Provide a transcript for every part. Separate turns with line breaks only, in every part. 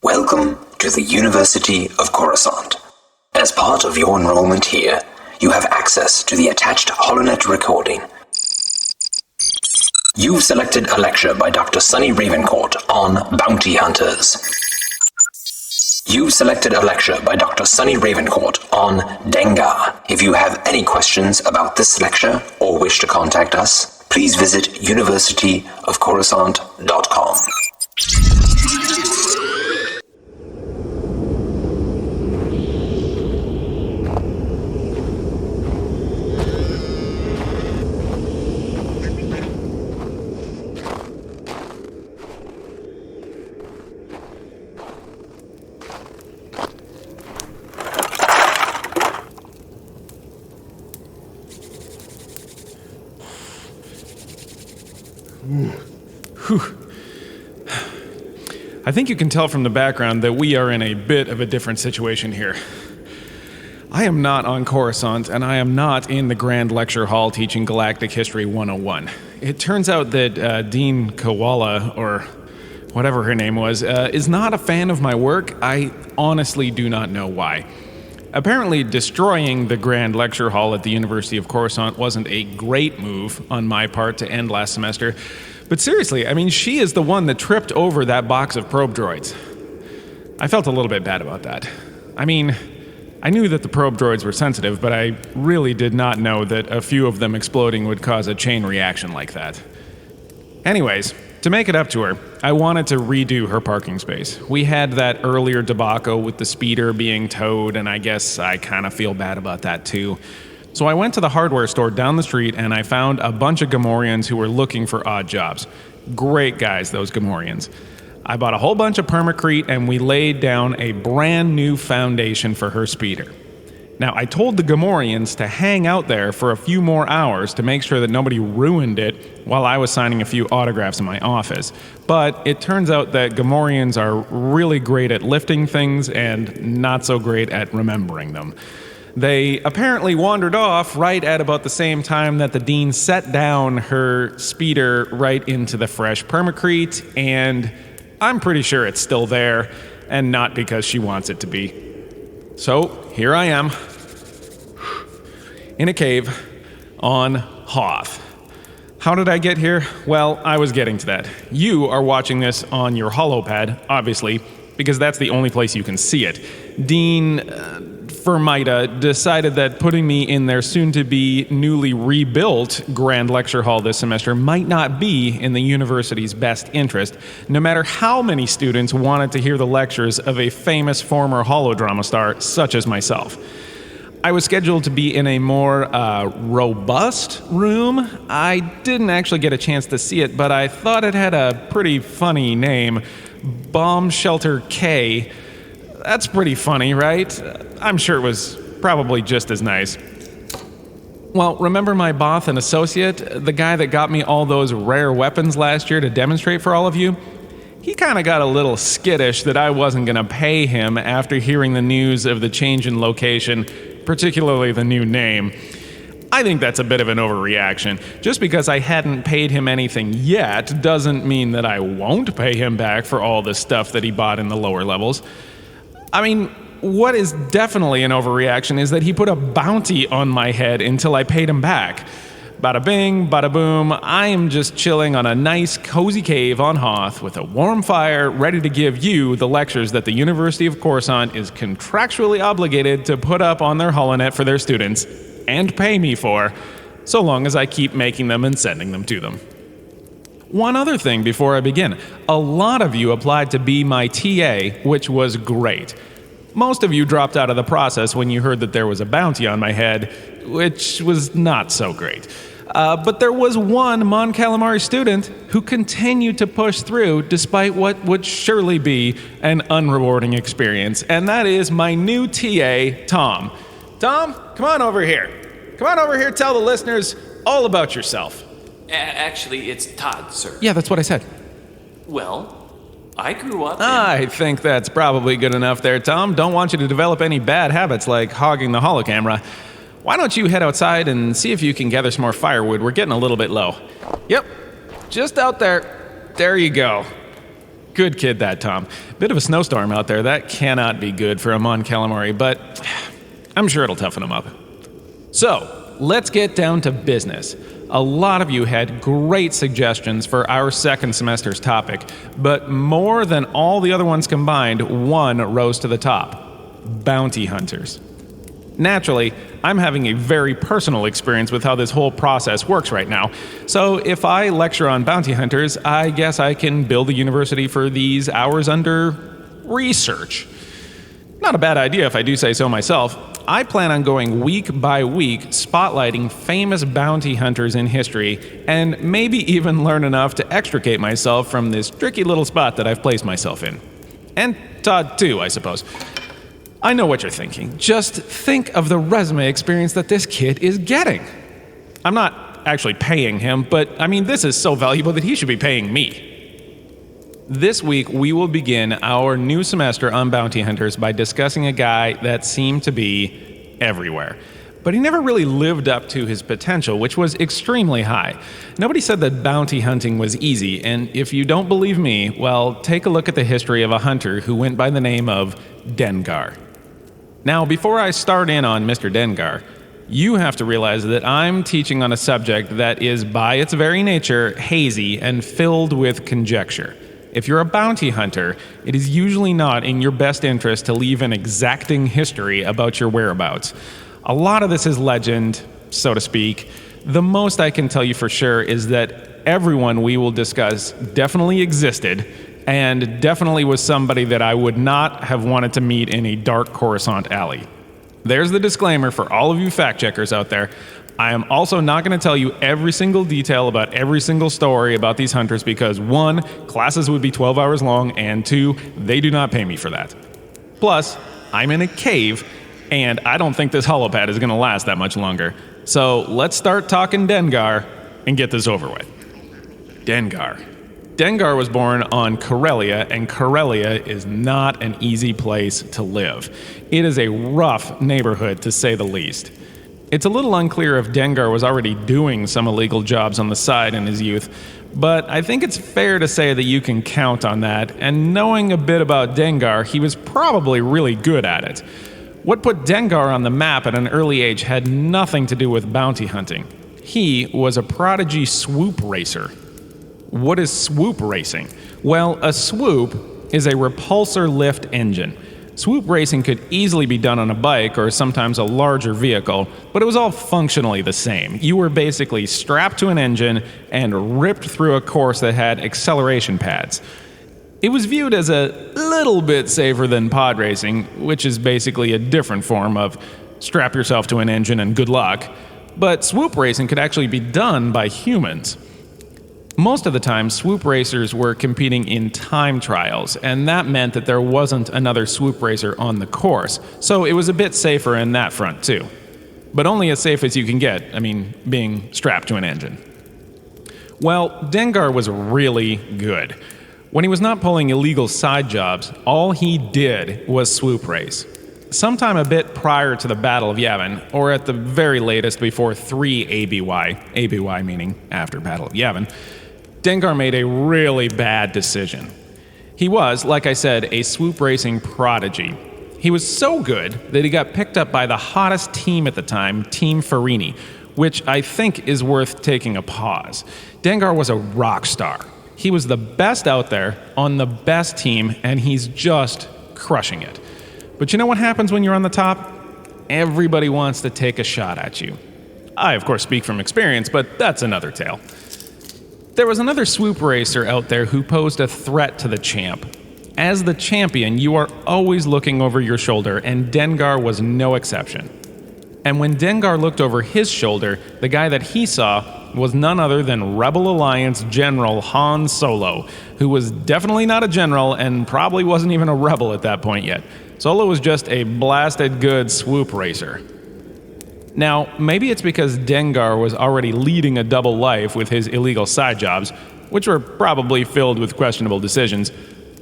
Welcome to the University of Coruscant. As part of your enrollment here, you have access to the attached HoloNet recording. You've selected a lecture by Dr. Sunny Ravencourt on bounty hunters. You've selected a lecture by Dr. Sunny Ravencourt on Dengar. If you have any questions about this lecture or wish to contact us, please visit hunters.Taught.
I think you can tell from the background that we are in a bit of a different situation here. I am not on Coruscant, and I am not in the Grand Lecture Hall teaching Galactic History 101. It turns out that Dean Koala, or whatever her name was, is not a fan of my work. I honestly do not know why. Apparently, destroying the Grand Lecture Hall at the University of Coruscant wasn't a great move on my part to end last semester. But seriously, I mean, she is the one that tripped over that box of probe droids. I felt a little bit bad about that. I mean, I knew that the probe droids were sensitive, but I really did not know that a few of them exploding would cause a chain reaction like that. Anyways, to make it up to her, I wanted to redo her parking space. We had that earlier debacle with the speeder being towed, and I guess I kind of feel bad about that too. So I went to the hardware store down the street and I found a bunch of Gamorreans who were looking for odd jobs. Great guys, those Gamorreans. I bought a whole bunch of permacrete and we laid down a brand new foundation for her speeder. Now, I told the Gamorreans to hang out there for a few more hours to make sure that nobody ruined it while I was signing a few autographs in my office. But it turns out that Gamorreans are really great at lifting things and not so great at remembering them. They apparently wandered off right at about the same time that the dean set down her speeder right into the fresh permacrete, and I'm pretty sure it's still there, and not because she wants it to be. So, here I am, in a cave, on Hoth. How did I get here? Well, I was getting to that. You are watching this on your holopad, obviously, because that's the only place you can see it. Dean Fermita decided that putting me in their soon-to-be newly rebuilt Grand Lecture Hall this semester might not be in the university's best interest, no matter how many students wanted to hear the lectures of a famous former holodrama star such as myself. I was scheduled to be in a more robust room. I didn't actually get a chance to see it, but I thought it had a pretty funny name, Bomb Shelter K. That's pretty funny, right? I'm sure it was probably just as nice. Well, remember my bothan associate, the guy that got me all those rare weapons last year to demonstrate for all of you? He kind of got a little skittish that I wasn't going to pay him after hearing the news of the change in location, particularly the new name. I think that's a bit of an overreaction. Just because I hadn't paid him anything yet doesn't mean that I won't pay him back for all the stuff that he bought in the lower levels. I mean, what is definitely an overreaction is that he put a bounty on my head until I paid him back. Bada bing, bada boom, I am just chilling on a nice, cozy cave on Hoth with a warm fire ready to give you the lectures that the University of Coruscant is contractually obligated to put up on their holonet for their students and pay me for, so long as I keep making them and sending them to them. One other thing before I begin. A lot of you applied to be my TA, which was great. Most of you dropped out of the process when you heard that there was a bounty on my head, which was not so great. But there was one Mon Calamari student who continued to push through despite what would surely be an unrewarding experience, and that is my new TA, Tom. Tom, come on over here. Come on over here, tell the listeners all about yourself.
Actually, it's Todd, sir.
Yeah, that's what I said.
Well, I grew up
I think that's probably good enough there, Tom. Don't want you to develop any bad habits like hogging the holocamera. Why don't you head outside and see if you can gather some more firewood? We're getting a little bit low. Yep, just out there. There you go. Good kid, that Tom. Bit of a snowstorm out there. That cannot be good for a Mon Calamari, but I'm sure it'll toughen him up. So, let's get down to business. A lot of you had great suggestions for our second semester's topic, but more than all the other ones combined, one rose to the top: bounty hunters. Naturally, I'm having a very personal experience with how this whole process works right now, so if I lecture on bounty hunters, I guess I can build a university for these hours under research. Not a bad idea if I do say so myself. I plan on going week by week, spotlighting famous bounty hunters in history, and maybe even learn enough to extricate myself from this tricky little spot that I've placed myself in. And Todd too, I suppose. I know what you're thinking. Just think of the resume experience that this kid is getting. I'm not actually paying him, but I mean, this is so valuable that he should be paying me. This week, we will begin our new semester on bounty hunters by discussing a guy that seemed to be everywhere. But he never really lived up to his potential, which was extremely high. Nobody said that bounty hunting was easy, and if you don't believe me, well, take a look at the history of a hunter who went by the name of Dengar. Now, before I start in on Mr. Dengar, you have to realize that I'm teaching on a subject that is, by its very nature, hazy and filled with conjecture. If you're a bounty hunter, it is usually not in your best interest to leave an exacting history about your whereabouts. A lot of this is legend, so to speak. The most I can tell you for sure is that everyone we will discuss definitely existed, and definitely was somebody that I would not have wanted to meet in a dark Coruscant alley. There's the disclaimer for all of you fact checkers out there. I am also not going to tell you every single detail about every single story about these hunters because 1, classes would be 12 hours long, and 2, they do not pay me for that. Plus, I'm in a cave, and I don't think this holopad is going to last that much longer. So let's start talking Dengar and get this over with. Dengar. Dengar was born on Corellia, and Corellia is not an easy place to live. It is a rough neighborhood, to say the least. It's a little unclear if Dengar was already doing some illegal jobs on the side in his youth, but I think it's fair to say that you can count on that, and knowing a bit about Dengar, he was probably really good at it. What put Dengar on the map at an early age had nothing to do with bounty hunting. He was a prodigy swoop racer. What is swoop racing? Well, a swoop is a repulsor lift engine. Swoop racing could easily be done on a bike or sometimes a larger vehicle, but it was all functionally the same. You were basically strapped to an engine and ripped through a course that had acceleration pads. It was viewed as a little bit safer than pod racing, which is basically a different form of strap yourself to an engine and good luck, but swoop racing could actually be done by humans. Most of the time, swoop racers were competing in time trials, and that meant that there wasn't another swoop racer on the course, so it was a bit safer in that front too. But only as safe as you can get, being strapped to an engine. Well, Dengar was really good. When he was not pulling illegal side jobs, all he did was swoop race. Sometime a bit prior to the Battle of Yavin, or at the very latest before 3 ABY meaning after Battle of Yavin, Dengar made a really bad decision. He was, like I said, a swoop racing prodigy. He was so good that he got picked up by the hottest team at the time, Team Farini, which I think is worth taking a pause. Dengar was a rock star. He was the best out there on the best team, and he's just crushing it. But you know what happens when you're on the top? Everybody wants to take a shot at you. I, of course, speak from experience, but that's another tale. There was another swoop racer out there who posed a threat to the champ. As the champion, you are always looking over your shoulder, and Dengar was no exception. And when Dengar looked over his shoulder, the guy that he saw was none other than Rebel Alliance General Han Solo, who was definitely not a general and probably wasn't even a rebel at that point yet. Solo was just a blasted good swoop racer. Now, maybe it's because Dengar was already leading a double life with his illegal side jobs, which were probably filled with questionable decisions,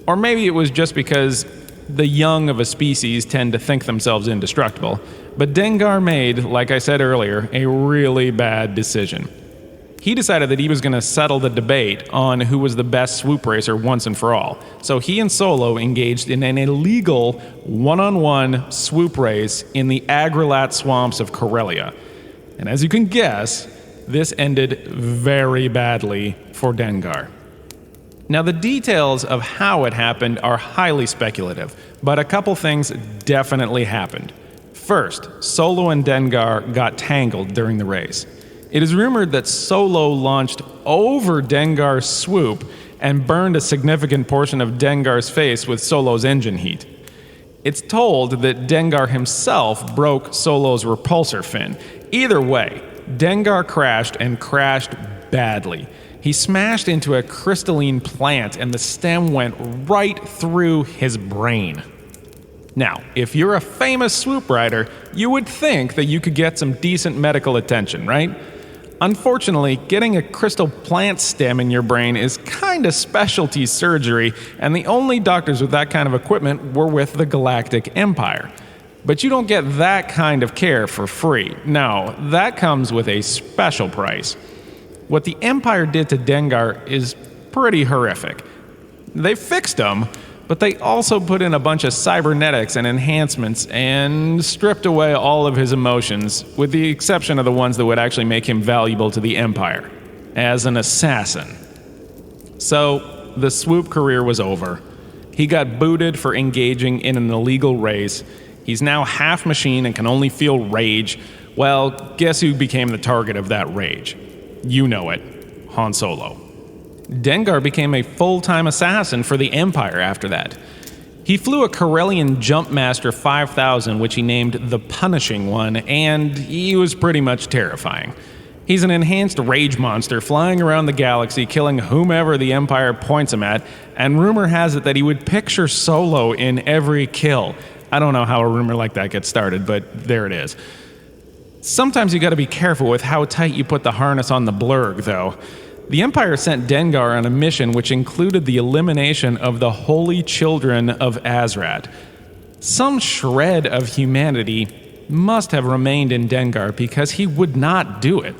or maybe it was just because the young of a species tend to think themselves indestructible. But Dengar made, like I said earlier, a really bad decision. he decided that he was going to settle the debate on who was the best swoop racer once and for all. So he and Solo engaged in an illegal one-on-one swoop race in the Agrilat swamps of Corellia. And as you can guess, this ended very badly for Dengar. Now, the details of how it happened are highly speculative, but a couple things definitely happened. First, Solo and Dengar got tangled during the race. It is rumored that Solo launched over Dengar's swoop and burned a significant portion of Dengar's face with Solo's engine heat. It's told that Dengar himself broke Solo's repulsor fin. Either way, Dengar crashed and crashed badly. He smashed into a crystalline plant and the stem went right through his brain. Now, if you're a famous swoop rider, you would think that you could get some decent medical attention, right? Unfortunately, getting a crystal plant stem in your brain is kind of specialty surgery, and the only doctors with that kind of equipment were with the Galactic Empire. But you don't get that kind of care for free. No, that comes with a special price. What the Empire did to Dengar is pretty horrific. They fixed him, but they also put in a bunch of cybernetics and enhancements and stripped away all of his emotions, with the exception of the ones that would actually make him valuable to the Empire, as an assassin. So, the swoop career was over. He got booted for engaging in an illegal race. He's now half machine and can only feel rage. Well, guess who became the target of that rage? You know it, Han Solo. Dengar became a full-time assassin for the Empire after that. He flew a Corellian Jumpmaster 5000, which he named the Punishing One, and he was pretty much terrifying. He's an enhanced rage monster flying around the galaxy, killing whomever the Empire points him at, and rumor has it that he would picture Solo in every kill. I don't know how a rumor like that gets started, but there it is. Sometimes you gotta be careful with how tight you put the harness on the blurg, though. The Empire sent Dengar on a mission which included the elimination of the Holy Children of Azrat. Some shred of humanity must have remained in Dengar because he would not do it.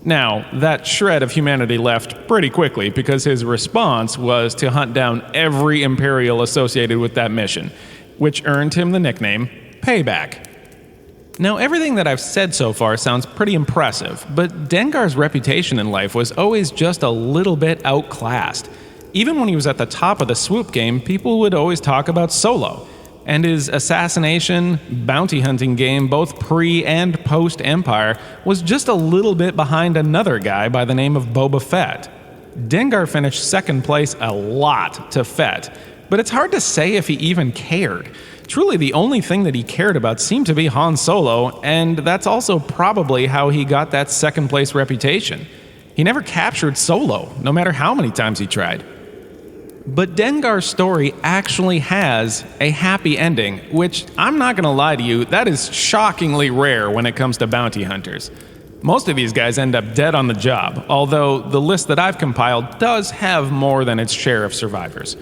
Now, that shred of humanity left pretty quickly because his response was to hunt down every Imperial associated with that mission, which earned him the nickname Payback. Now, everything that I've said so far sounds pretty impressive, but Dengar's reputation in life was always just a little bit outclassed. Even when he was at the top of the swoop game, people would always talk about Solo, and his assassination, bounty hunting game, both pre- and post-Empire, was just a little bit behind another guy by the name of Boba Fett. Dengar finished second place a lot to Fett, but it's hard to say if he even cared. Truly, the only thing that he cared about seemed to be Han Solo, and that's also probably how he got that second place reputation. He never captured Solo, no matter how many times he tried. But Dengar's story actually has a happy ending, which, I'm not gonna lie to you, that is shockingly rare when it comes to bounty hunters. Most of these guys end up dead on the job, although the list that I've compiled does have more than its share of survivors.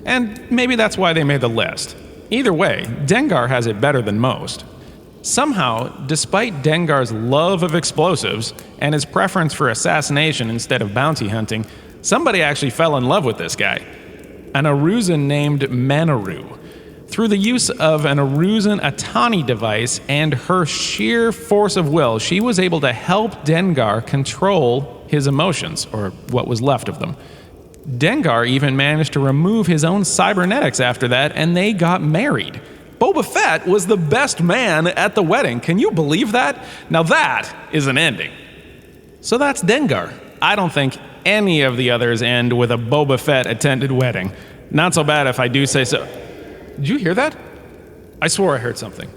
And maybe that's why they made the list. Either way, Dengar has it better than most. Somehow, despite Dengar's love of explosives and his preference for assassination instead of bounty hunting, somebody actually fell in love with this guy. An Aruzan named Manaru. Through the use of an Aruzan Atani device and her sheer force of will, she was able to help Dengar control his emotions, or what was left of them. Dengar even managed to remove his own cybernetics after that, and they got married. Boba Fett was the best man at the wedding. Can you believe that? Now that is an ending. So that's Dengar. I don't think any of the others end with a Boba Fett attended wedding. Not so bad if I do say so. Did you hear that? I swore I heard something.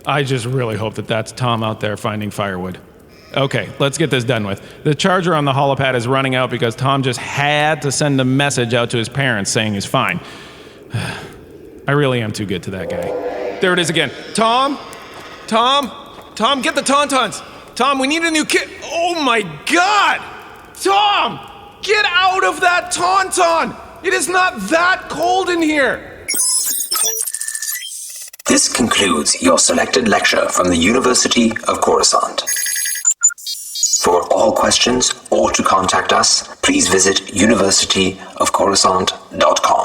I just really hope that that's Tom out there finding firewood. Okay, let's get this done with. The charger on the holopad is running out because Tom just had to send a message out to his parents saying he's fine. I really am too good to that guy. There it is again. Tom, get the Tauntauns. Tom, we need a new kit. Oh my God! Tom, get out of that Tauntaun! It is not that cold in here.
This concludes your selected lecture from the University of Coruscant. For all questions or to contact us, please visit universityofcoruscant.com.